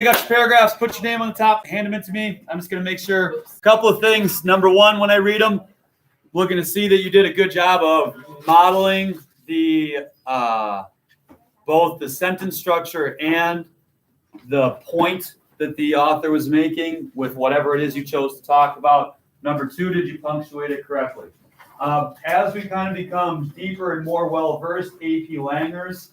You got your paragraphs, put your name on the top, hand them in to me. I'm just going to make sure. A couple of things. Number one, when I read them, looking to see that you did a good job of modeling the both the sentence structure and the point that the author was making with whatever it is you chose to talk about. Number two, did you punctuate it correctly? As we kind of become deeper and more well-versed AP Langers,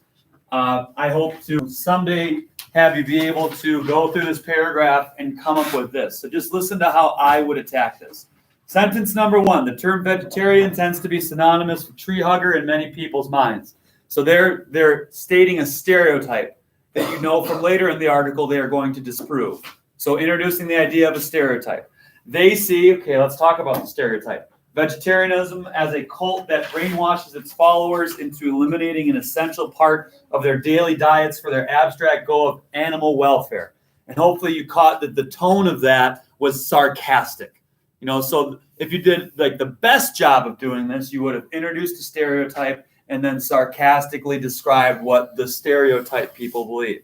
I hope to someday have you be able to go through this paragraph and come up with this. So just listen to how I would attack this. Sentence number one, the term vegetarian tends to be synonymous with tree hugger in many people's minds. So they're stating a stereotype that you know from later in the article they are going to disprove. So introducing the idea of a stereotype. They see, okay, let's talk about the stereotype. Vegetarianism as a cult that brainwashes its followers into eliminating an essential part of their daily diets for their abstract goal of animal welfare. And hopefully you caught that the tone of that was sarcastic. You know, so if you did like the best job of doing this, you would have introduced a stereotype and then sarcastically described what the stereotype people believe.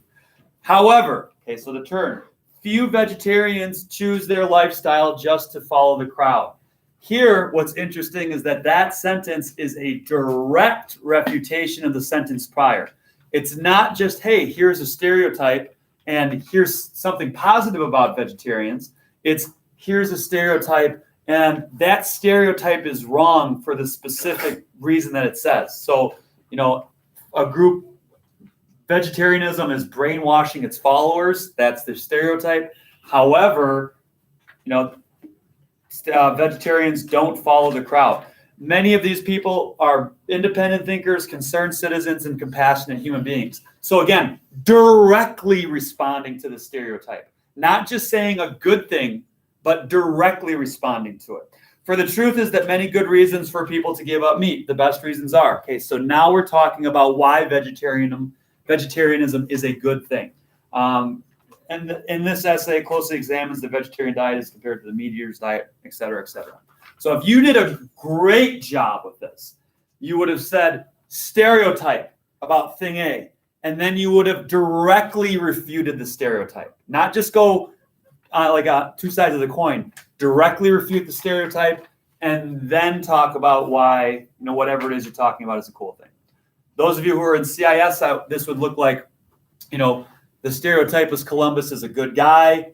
However, okay, so the term, few vegetarians choose their lifestyle just to follow the crowd. Here, what's interesting is that that sentence is a direct refutation of the sentence prior. It's not just, hey, here's a stereotype and here's something positive about vegetarians. It's here's a stereotype and that stereotype is wrong for the specific reason that it says. So, you know, a group, vegetarianism is brainwashing its followers. That's their stereotype. However, you know, vegetarians don't follow the crowd. Many of these people are independent thinkers, concerned citizens, and compassionate human beings. So again, directly responding to the stereotype, not just saying a good thing, but directly responding to it. For the truth is that many good reasons for people to give up meat. The best reasons are. Okay, so now we're talking about why vegetarianism is a good thing. And in this essay, closely examines the vegetarian diet as compared to the meat eater's diet, et cetera, et cetera. So if you did a great job with this, you would have said stereotype about thing A, and then you would have directly refuted the stereotype. Not just go like two sides of the coin, directly refute the stereotype, and then talk about why, you know, whatever it is you're talking about is a cool thing. Those of you who are in CIS, this would look like, you know, the stereotype is Columbus is a good guy.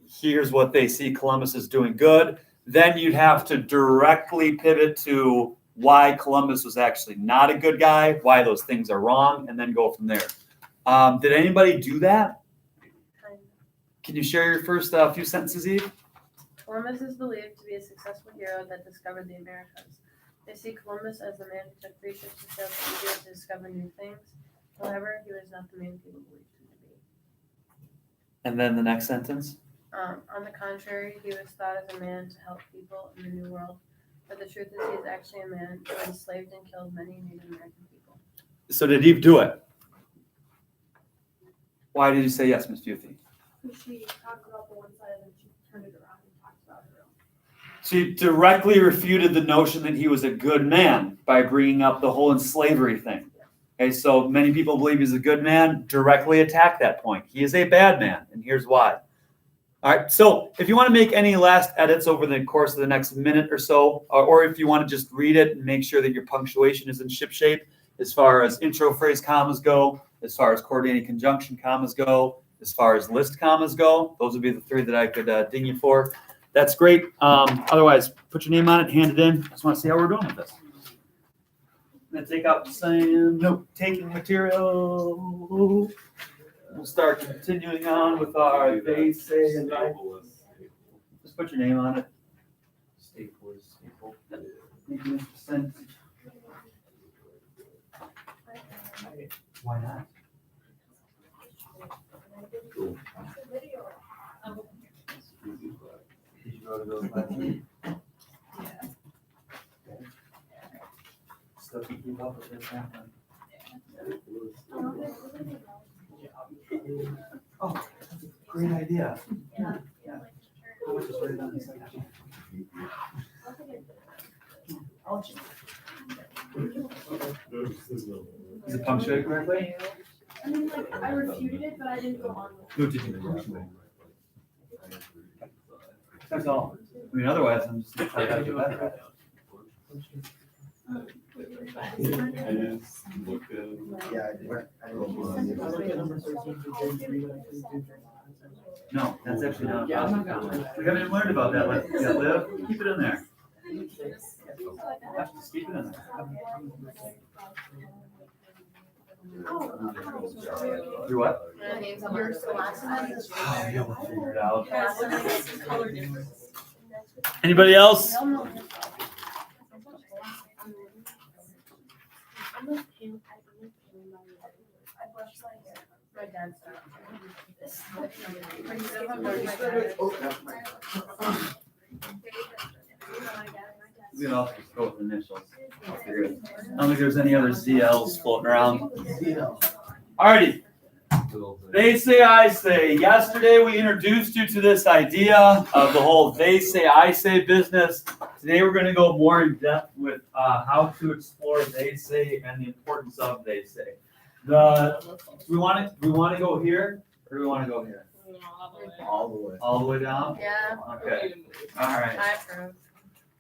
Here's what they see Columbus is doing good. Then you'd have to directly pivot to why Columbus was actually not a good guy, why those things are wrong, and then go from there. Did anybody do that? Can you share your first few sentences, Eve? Columbus is believed to be a successful hero that discovered the Americas. They see Columbus as the man who took 3 ships to sail to India to discover new things. However, he was not the man people believed him to be. And then the next sentence. On the contrary, he was thought as a man to help people in the New World. But the truth is he is actually a man who enslaved and killed many Native American people. So did Eve do it? Why did you say yes, Ms. Buthy? She talked about the one side and she turned it around and talked about her own. She directly refuted the notion that he was a good man by bringing up the whole slavery thing. Okay, so many people believe he's a good man, directly attack that point. He is a bad man, and here's why. All right, so if you want to make any last edits over the course of the next minute or so, or if you want to just read it and make sure that your punctuation is in shipshape, as far as intro phrase commas go, as far as coordinating conjunction commas go, as far as list commas go, those would be the 3 that I could ding you for. That's great. Otherwise, put your name on it, hand it in. I just want to see how we're doing with this. I'm going to take out some note-taking material. We'll start continuing on with our they say and I. Just put your name on it. Why not? Cool. Did you go to those last week? Yeah. Okay. Still keep up with this happening. Oh, that's a great idea. Yeah. How much is written on this? Is it punctuated correctly? I mean, like, I refuted it, but I didn't go on with it. Who did you? That's all. I mean, otherwise, I'm just gonna tell you how to do better. No, that's actually not. We haven't even learned about that. Like, yeah, Liv, keep it in there. Just keep it in there. You're what? My name's yours, the last one. Oh, you'll figure it out. The last one is the color difference. Anybody else? I'm with him. I brushed my hair. My dad's not. We can all just go with initials. I'll figure it. I don't think there's any other ZLs floating around. Alrighty. They say, I say. Yesterday we introduced you to this idea of the whole they say, I say business. Today we're going to go more in depth with how to explore they say and the importance of they say. Do we want to go here or do we want to go here? All the way. All the way down? Yeah, Okay. All right. I approve.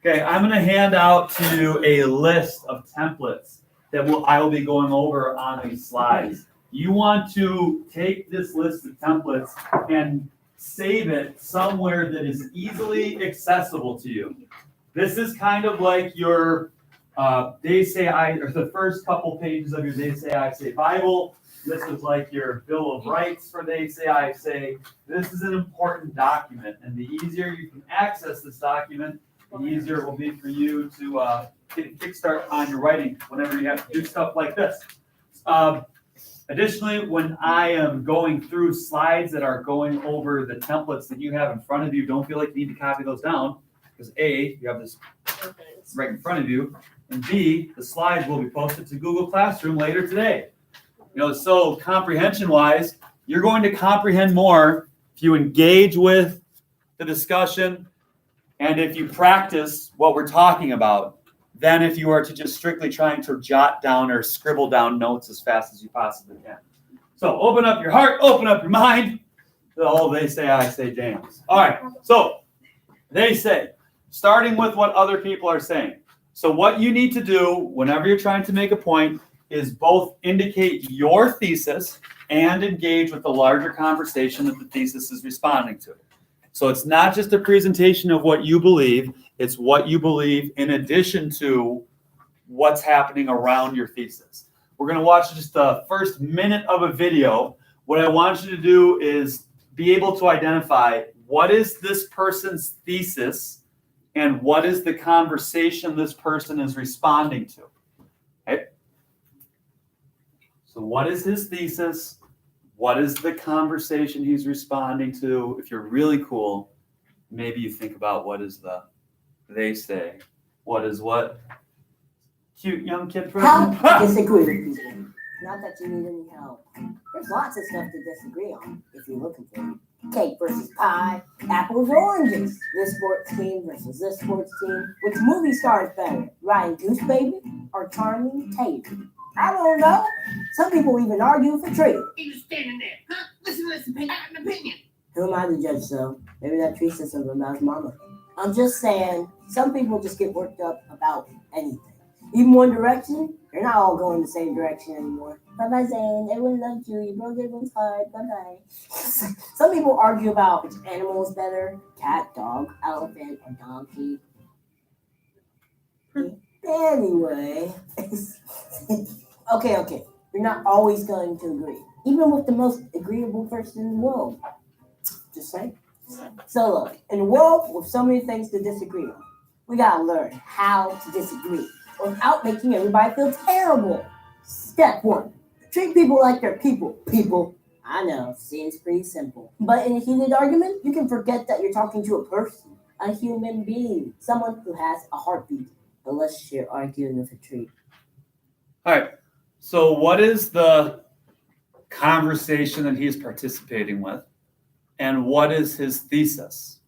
Okay, I'm going to hand out to you a list of templates that I will be going over on these slides. You want to take this list of templates and save it somewhere that is easily accessible to you. This is kind of like your they say I, or the first couple pages of your They Say I Say Bible. This is like your Bill of Rights for They Say I Say. This is an important document, and the easier you can access this document, the easier it will be for you to get a kickstart on your writing whenever you have to do stuff like this. Additionally, when I am going through slides that are going over the templates that you have in front of you, don't feel like you need to copy those down, because A, you have this right in front of you, and B, the slides will be posted to Google Classroom later today. You know, so comprehension-wise, you're going to comprehend more if you engage with the discussion and if you practice what we're talking about than if you are to just strictly trying to jot down or scribble down notes as fast as you possibly can. So open up your heart, open up your mind. The whole they say, I say jams. All right, so they say, starting with what other people are saying. So what you need to do whenever you're trying to make a point is both indicate your thesis and engage with the larger conversation that the thesis is responding to. So it's not just a presentation of what you believe, it's what you believe in addition to what's happening around your thesis. We're going to watch just the first minute of a video. What I want you to do is be able to identify what is this person's thesis and what is the conversation this person is responding to. Okay? So what is his thesis? What is the conversation he's responding to? If you're really cool, maybe you think about what is the they say. What is what? Cute young kid How person. to disagree with people. Not that you need any help. There's lots of stuff to disagree on if you're looking for it. Cake versus pie, apples or oranges. This sports team versus this sports team. Which movie star is better? Ryan Goosebaby or Charming Tater? I don't know. Some people even argue for tree. You just standing there, huh? Listen, I got an opinion. Who am I to judge, though? Maybe that tree says something about his mama. I'm just saying, some people just get worked up about anything. Even One Direction, they're not all going the same direction anymore. Bye-bye, Zayn. Everyone loves you. You broke everyone's heart. Bye-bye. Some people argue about which animal is better. Cat, dog, elephant, or donkey. Anyway. Okay. You're not always going to agree. Even with the most agreeable person in the world. Just saying. So look, in a world with so many things to disagree on, we gotta learn how to disagree without making everybody feel terrible. Step 1, treat people like they're people. People, I know, seems pretty simple. But in a heated argument, you can forget that you're talking to a person, a human being, someone who has a heartbeat, unless you're arguing with a tree. All right. So what is the conversation that he's participating with? And what is his thesis?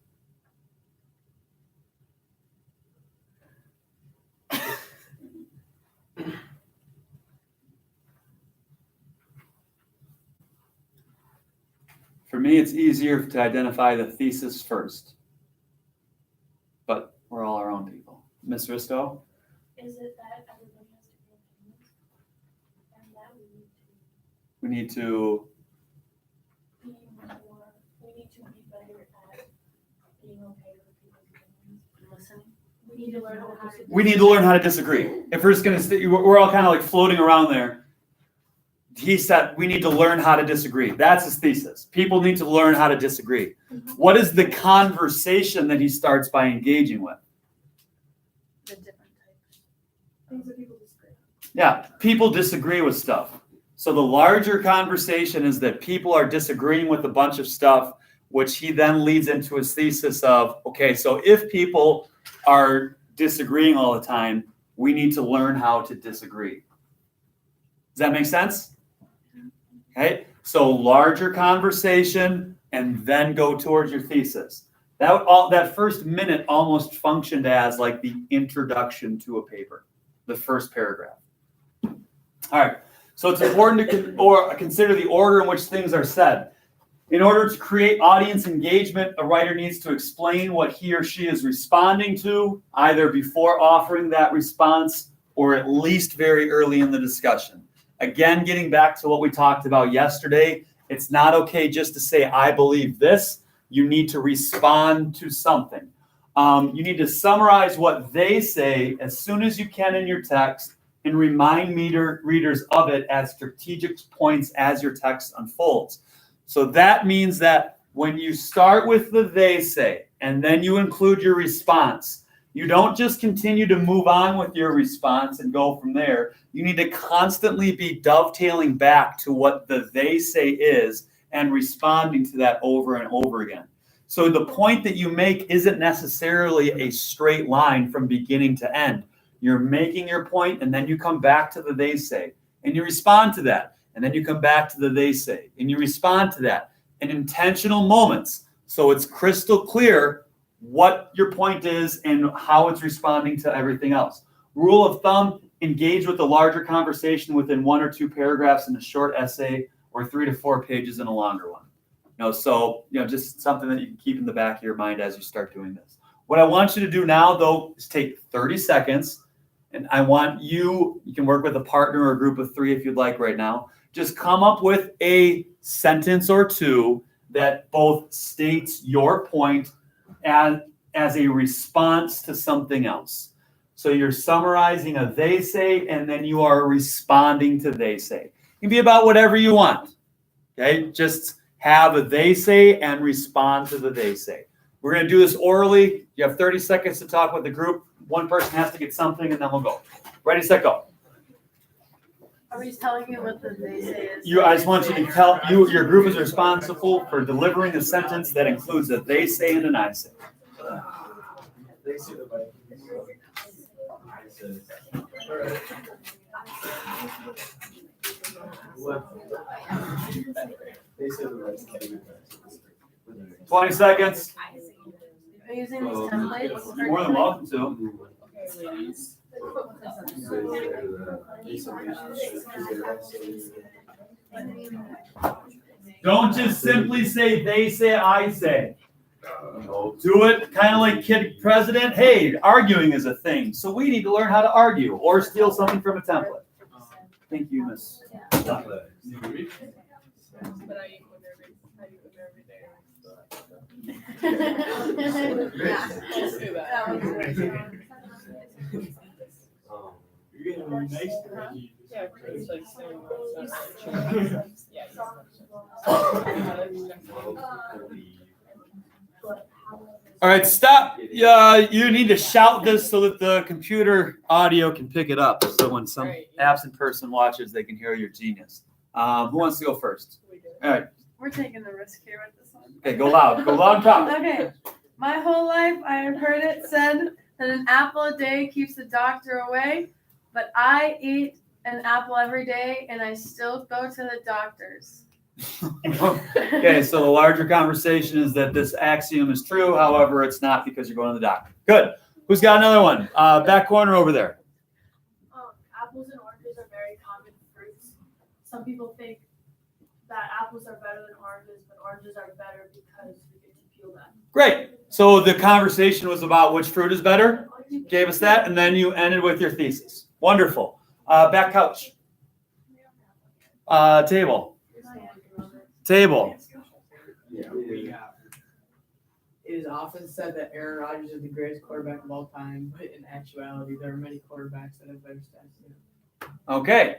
For me, it's easier to identify the thesis first. But we're all our own people. Ms. Risto? Is it that everybody has different opinions? And that We need to, we need to be better at being okay with people's opinions. Listening. We need to learn how to. we need to learn how to disagree. If we're just going to, we're all kind of like floating around there. He said we need to learn how to disagree. That's his thesis. People need to learn how to disagree. What is the conversation that he starts by engaging with? The different types. Things that people disagree on. Yeah, people disagree with stuff. So the larger conversation is that people are disagreeing with a bunch of stuff, which he then leads into his thesis of, okay, so if people are disagreeing all the time, we need to learn how to disagree. Does that make sense? Okay, so larger conversation and then go towards your thesis. That first minute almost functioned as like the introduction to a paper, the first paragraph. All right, so it's important to consider the order in which things are said. In order to create audience engagement, a writer needs to explain what he or she is responding to, either before offering that response or at least very early in the discussion. Again, getting back to what we talked about yesterday, it's not okay just to say, I believe this. You need to respond to something. You need to summarize what they say as soon as you can in your text and remind readers of it at strategic points as your text unfolds. So that means that when you start with the they say, and then you include your response, you don't just continue to move on with your response and go from there. You need to constantly be dovetailing back to what the they say is and responding to that over and over again. So the point that you make isn't necessarily a straight line from beginning to end. You're making your point, and then you come back to the they say, and you respond to that. And then you come back to the they say, and you respond to that in intentional moments. So it's crystal clear what your point is and how it's responding to everything else. Rule of thumb, engage with the larger conversation within 1 or 2 paragraphs in a short essay or 3 to 4 pages in a longer one. So just something that you can keep in the back of your mind as you start doing this. What I want you to do now, though, is take 30 seconds, and I want you can work with a partner or a group of 3 if you'd like right now. Just come up with a sentence or 2 that both states your point as a response to something else. So you're summarizing a they say, and then you are responding to they say. It can be about whatever you want. Okay, just have a they say and respond to the they say. We're going to do this orally. You have 30 seconds to talk with the group. One person has to get something, and then we'll go. Ready, set, go. Are we telling you what the they say is? I just want you to tell your group is responsible for delivering a sentence that includes a they say and an I say. What? 20 seconds. Are you using these templates? You're more than welcome to. Don't just simply say they say, I say. Do it kind of like kid president. Hey, arguing is a thing. So we need to learn how to argue or steal something from a template. Thank you, Miss. You're getting really nice. Yeah, it's like saying All right, stop. You need to shout this so that the computer audio can pick it up. So when some absent person watches, they can hear your genius. Who wants to go first? All right. We're taking the risk here with this one. Okay, go loud. Go loud and talk. Okay. My whole life I have heard it said that an apple a day keeps the doctor away, but I eat an apple every day and I still go to the doctors. Okay, so the larger conversation is that this axiom is true. However, it's not because you're going to the doctor. Good. Who's got another one? Back corner over there. Apples and oranges are very common fruits. Some people think that apples are better than oranges, but oranges are better because we get to peel them. Great. So the conversation was about which fruit is better. Gave us that, and then you ended with your thesis. Wonderful. Back couch. Table. Table. Yeah, we have. It is often said that Aaron Rodgers is the greatest quarterback of all time, but in actuality, there are many quarterbacks that have better stats than him. Okay.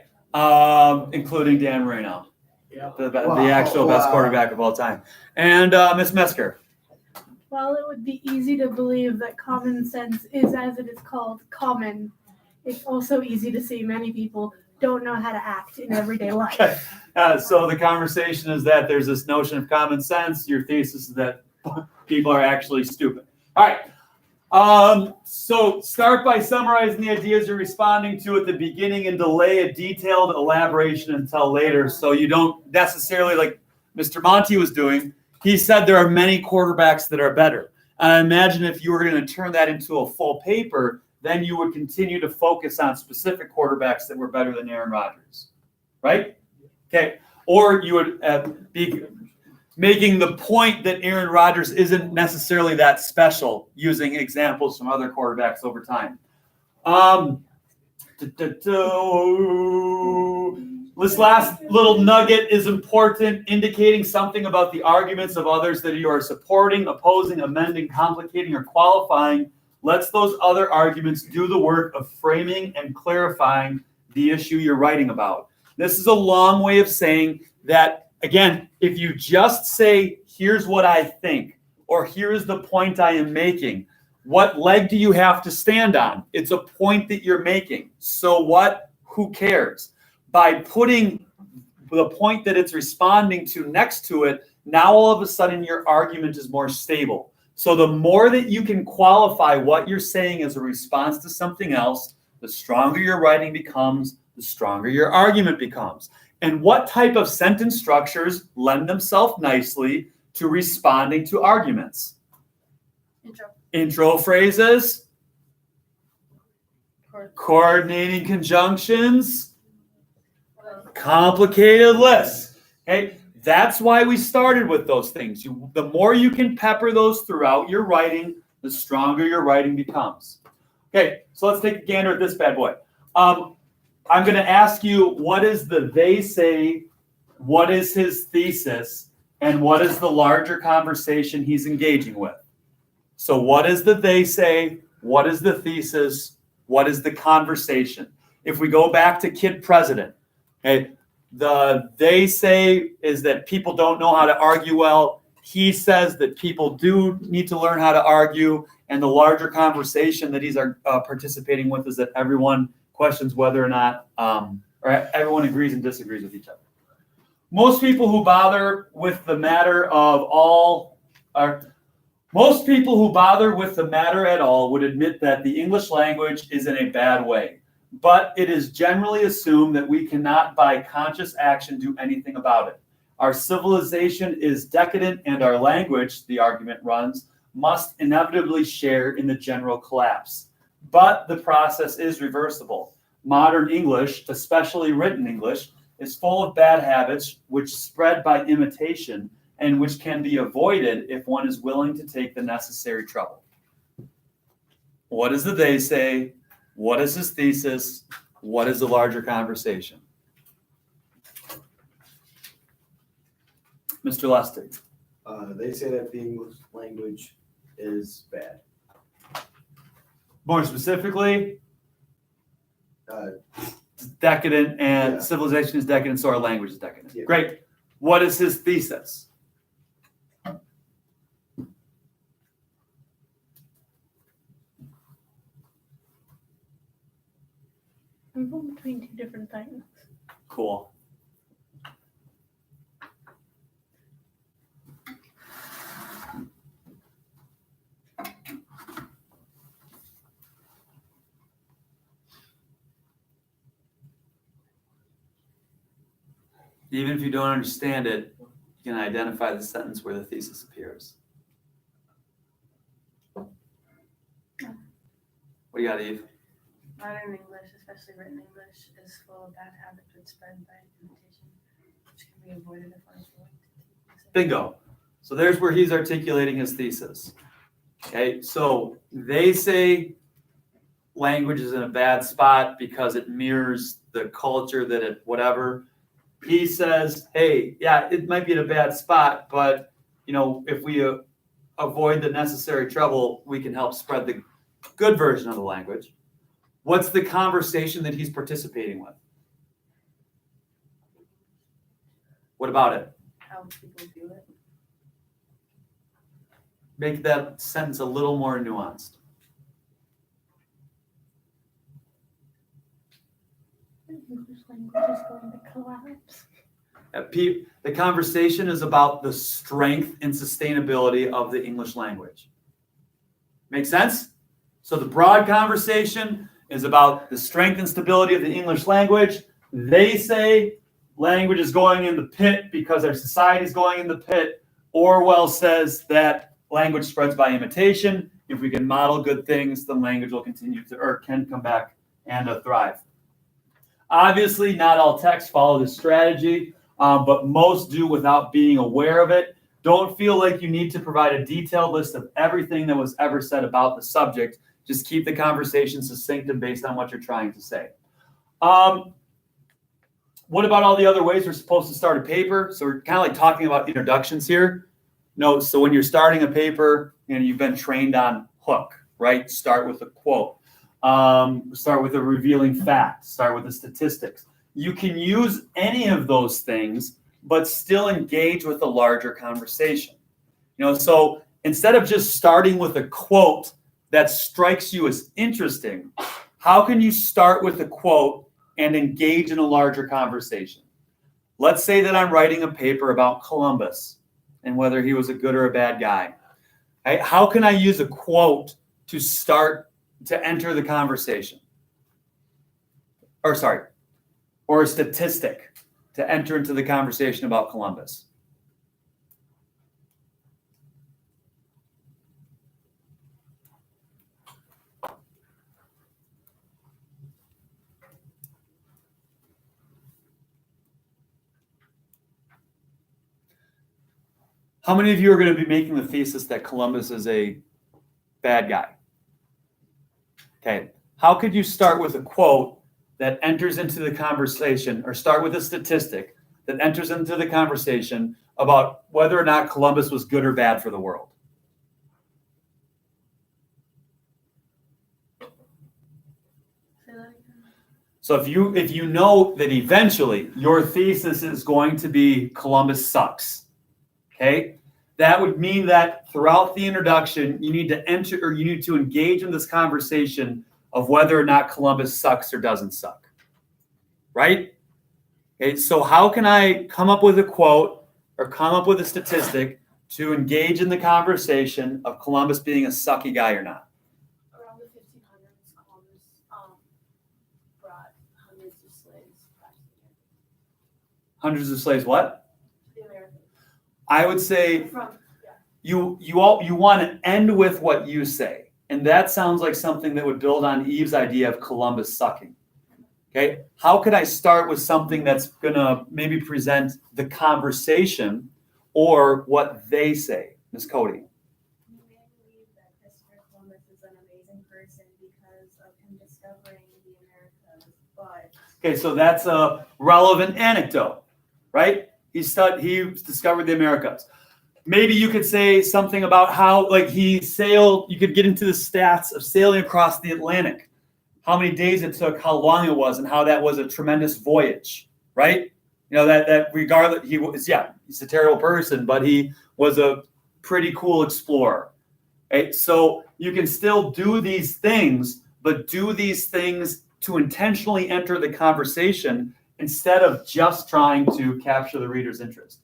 Including Dan Marino, Yep. the actual best quarterback of all time. And Miss Mesker. While it would be easy to believe that common sense is, as it is called, common, it's also easy to see many people don't know how to act in everyday life. Okay. So the conversation is that there's this notion of common sense. Your thesis is that people are actually stupid. All right. So start by summarizing the ideas you're responding to at the beginning and delay a detailed elaboration until later, so you don't necessarily, like Mr. Monty was doing, he said there are many quarterbacks that are better. And I imagine if you were going to turn that into a full paper, then you would continue to focus on specific quarterbacks that were better than Aaron Rodgers, right? Okay. Or you would be making the point that Aaron Rodgers isn't necessarily that special, using examples from other quarterbacks over time. This last little nugget is important, indicating something about the arguments of others that you are supporting, opposing, amending, complicating, or qualifying. Lets those other arguments do the work of framing and clarifying the issue you're writing about. This is a long way of saying that, again, if you just say, here's what I think, or here is the point I am making, what leg do you have to stand on? It's a point that you're making. So what? Who cares? By putting the point that it's responding to next to it, now all of a sudden your argument is more stable. So the more that you can qualify what you're saying as a response to something else, the stronger your writing becomes, the stronger your argument becomes. And what type of sentence structures lend themselves nicely to responding to arguments? Intro phrases, coordinating conjunctions, complicated lists. Okay, that's why we started with those things. The more you can pepper those throughout your writing, the stronger your writing becomes. Okay, so let's take a gander at this bad boy. I'm going to ask you, what is the they say, what is his thesis, and what is the larger conversation he's engaging with? So what is the they say, what is the thesis, what is the conversation? If we go back to Kid President, okay, the they say is that people don't know how to argue well. He says that people do need to learn how to argue, and the larger conversation that he's participating with is that everyone questions whether or not, or everyone agrees and disagrees with each other. Most people who bother with the matter at all would admit that the English language is in a bad way, but it is generally assumed that we cannot by conscious action do anything about it. Our civilization is decadent, and our language, the argument runs, must inevitably share in the general collapse. But the process is reversible. Modern English, especially written English, is full of bad habits which spread by imitation and which can be avoided if one is willing to take the necessary trouble. What is the they say? What is his thesis? What is the larger conversation? Mr. Lustig. They say that the English language is bad. More specifically, Uh, decadent, and Yeah. civilization is decadent, so our language is decadent. Yeah. Great. What is his thesis? I'm going between two different things. Cool. Even if you don't understand it, you can identify the sentence where the thesis appears. What do you got, Eve? Modern English, especially written English, is full of bad habits which spread by imitation, which can be avoided if one is willing to take Bingo. So there's where he's articulating his thesis. Okay, so they say language is in a bad spot because it mirrors the culture that it whatever. He says, hey, yeah, it might be in a bad spot, but if we avoid the necessary trouble, we can help spread the good version of the language. What's the conversation that he's participating with? What about it? How people do it. Make that sentence a little more nuanced. The English language is going to collapse. The conversation is about the strength and sustainability of the English language. Make sense? So the broad conversation is about the strength and stability of the English language. They say language is going in the pit because our society is going in the pit. Orwell says that language spreads by imitation. If we can model good things, then language will continue to, or can come back and thrive. Obviously, not all texts follow this strategy, but most do without being aware of it. Don't feel like you need to provide a detailed list of everything that was ever said about the subject. Just keep the conversation succinct and based on what you're trying to say. What about all the other ways we're supposed to start a paper? So we're kind of like talking about introductions here. No, so when you're starting a paper, you've been trained on hook, right? Start with a quote. Start with a revealing fact. Start with the statistics. You can use any of those things, but still engage with a larger conversation. So instead of just starting with a quote that strikes you as interesting, how can you start with a quote and engage in a larger conversation? Let's say that I'm writing a paper about Columbus and whether he was a good or a bad guy. Right? How can I use a quote to enter the conversation? Or a statistic to enter into the conversation about Columbus? How many of you are going to be making the thesis that Columbus is a bad guy? Okay. How could you start with a quote that enters into the conversation, or start with a statistic that enters into the conversation about whether or not Columbus was good or bad for the world? Say that again. So if you know that eventually your thesis is going to be Columbus sucks, okay, that would mean that throughout the introduction, you need to engage in this conversation of whether or not Columbus sucks or doesn't suck, right? Okay, so how can I come up with a quote or come up with a statistic to engage in the conversation of Columbus being a sucky guy or not? Around the 1500s, Columbus brought hundreds of slaves back to the Americas. Hundreds of slaves, what? The Americans. I would say From, you want to end with what you say. And that sounds like something that would build on Eve's idea of Columbus sucking. Okay, how could I start with something that's going to maybe present the conversation or what they say? Ms. Cody. You may believe that Christopher Columbus is an amazing person because of him discovering the Americas, but Okay, so that's a relevant anecdote, right? He discovered the Americas. Maybe you could say something about how, he sailed. You could get into the stats of sailing across the Atlantic, how many days it took, how long it was, and how that was a tremendous voyage, right? That regardless, he's a terrible person, but he was a pretty cool explorer. Right? So you can still do these things, but do these things to intentionally enter the conversation instead of just trying to capture the reader's interest.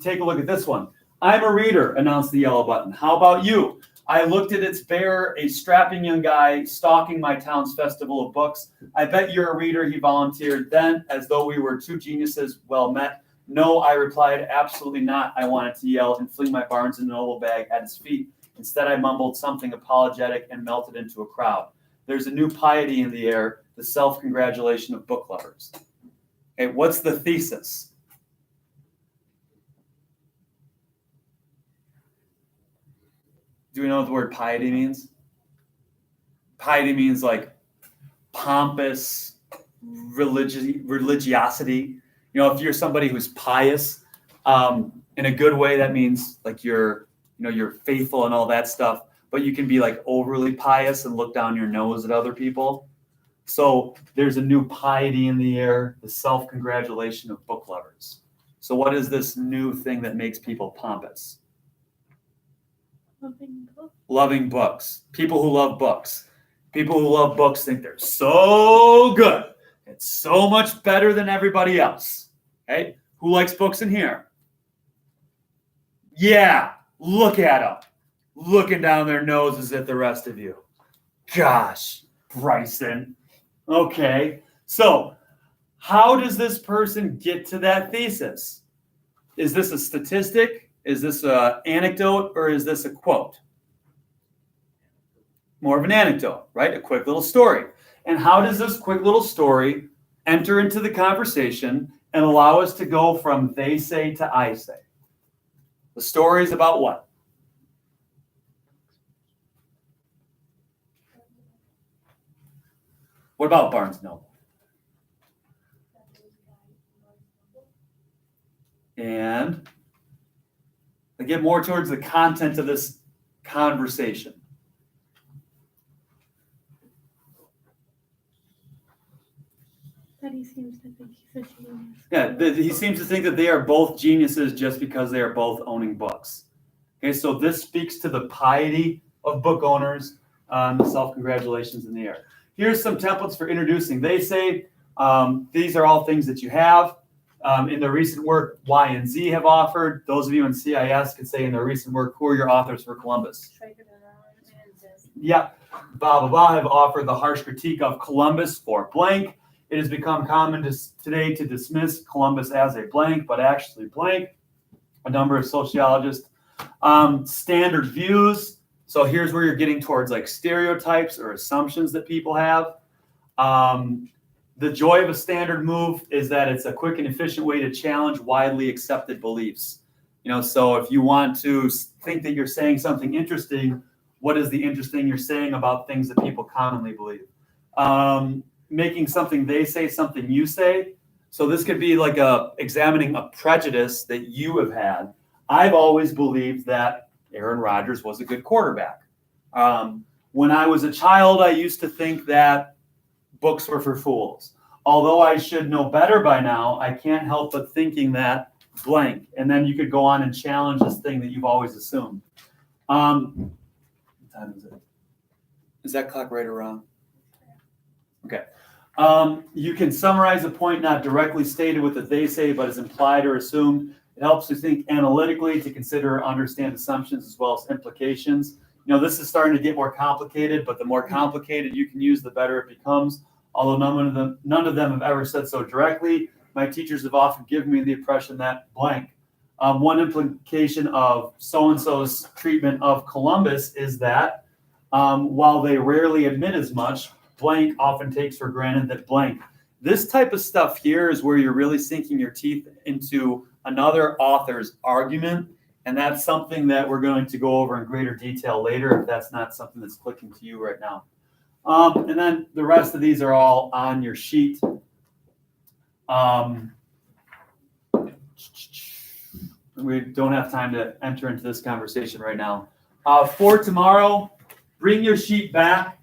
Take a look at this one. I'm a reader, announced the yellow button. How about you? I looked at its bearer, a strapping young guy stalking my town's festival of books. I bet you're a reader, he volunteered. Then, as though we were two geniuses well met. No, I replied, absolutely not. I wanted to yell and fling my Barnes & Noble bag at his feet. Instead, I mumbled something apologetic and melted into a crowd. There's a new piety in the air, the self-congratulation of book lovers. Okay, what's the thesis? Do we know what the word piety means? Piety means like pompous religiosity. You know, if you're somebody who's pious, in a good way, that means like you're faithful and all that stuff. But you can be like overly pious and look down your nose at other people. So there's a new piety in the air, the self-congratulation of book lovers. So what is this new thing that makes people pompous? Loving books. People who love books. People who love books think they're so good. It's so much better than everybody else. Okay? Who likes books in here? Yeah, look at them. Looking down their noses at the rest of you. Gosh, Bryson. Okay, so how does this person get to that thesis? Is this a statistic? Is this an anecdote? Or is this a quote? More of an anecdote, right? A quick little story. And how does this quick little story enter into the conversation and allow us to go from they say to I say? The story is about what? What about Barnes Noble? And I get more towards the content of this conversation. That he seems to think he's a genius. Yeah, he seems to think that they are both geniuses just because they are both owning books. Okay, so this speaks to the piety of book owners, the self-congratulations in the air. Here's some templates for introducing. They say these are all things that you have. In their recent work, Y and Z have offered. Those of you in CIS could say in their recent work, who are your authors for Columbus? Yeah, blah, blah, blah, have offered the harsh critique of Columbus for blank. It has become common today to dismiss Columbus as a blank, but actually blank. A number of sociologists. Standard views. So here's where you're getting towards like stereotypes or assumptions that people have. The joy of a standard move is that it's a quick and efficient way to challenge widely accepted beliefs. You know, so if you want to think that you're saying something interesting, what is the interesting you're saying about things that people commonly believe? Making something they say, something you say. So this could be like examining a prejudice that you have had. I've always believed that Aaron Rodgers was a good quarterback. When I was a child, I used to think that books were for fools. Although I should know better by now, I can't help but thinking that blank. And then you could go on and challenge this thing that you've always assumed. What time is it? Is that clock right or wrong? Okay. You can summarize a point not directly stated with what they say, but is implied or assumed. It helps to think analytically, to consider or understand assumptions as well as implications. You know, this is starting to get more complicated, but the more complicated you can use, the better it becomes. Although none of them have ever said so directly, my teachers have often given me the impression that blank. One implication of so-and-so's treatment of Columbus is that while they rarely admit as much, blank often takes for granted that blank. This type of stuff here is where you're really sinking your teeth into another author's argument, and that's something that we're going to go over in greater detail later if that's not something that's clicking to you right now. And then the rest of these are all on your sheet. We don't have time to enter into this conversation right now. For tomorrow, bring your sheet back.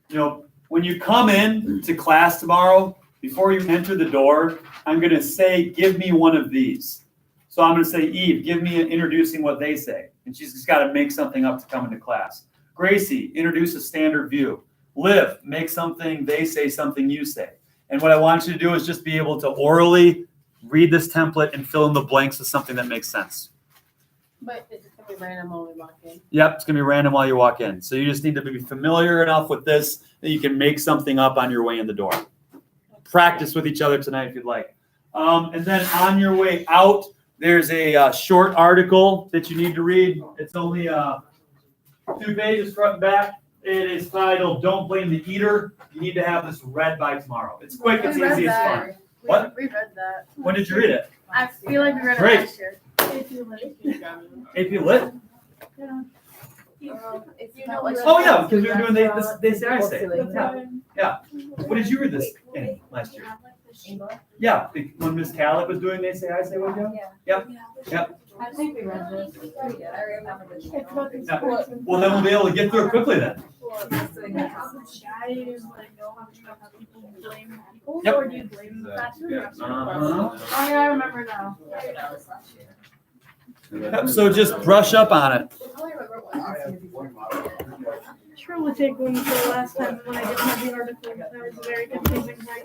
You know, when you come in to class tomorrow, before you enter the door, I'm going to say, give me one of these. So I'm going to say, Eve, give me introducing what they say. And she's just got to make something up to come into class. Gracie, introduce a standard view. Liv, make something they say, something you say. And what I want you to do is just be able to orally read this template and fill in the blanks with something that makes sense. But it's going to be random when we walk in. Yep, it's going to be random while you walk in. So you just need to be familiar enough with this that you can make something up on your way in the door. Practice with each other tonight if you'd like. And then on your way out, there's a short article that you need to read. It's only 2 pages front and back. It is titled, Don't Blame the Eater. You need to have this read by tomorrow. It's quick, it's easy, it's fun. What? We read that. When did you read it? I feel like we read it Great. last year. If you like. AP Lit? Yeah. know what? Oh, yeah, because we were doing they say I say. That's Yeah. What did you read this in last year? Yeah, when Miss Calic was doing they say I say with you? I think we read this. Yeah, I remember this. It's about the Yeah. sports and Well, then we'll be able to get through it quickly then. I is like how people blame people, Yep. or do you blame the classroom? Uh-huh. Oh yeah, I remember now. Yep, so just brush up on it. Sure will take one for the last time when I didn't have the article. That was a very confusing thing.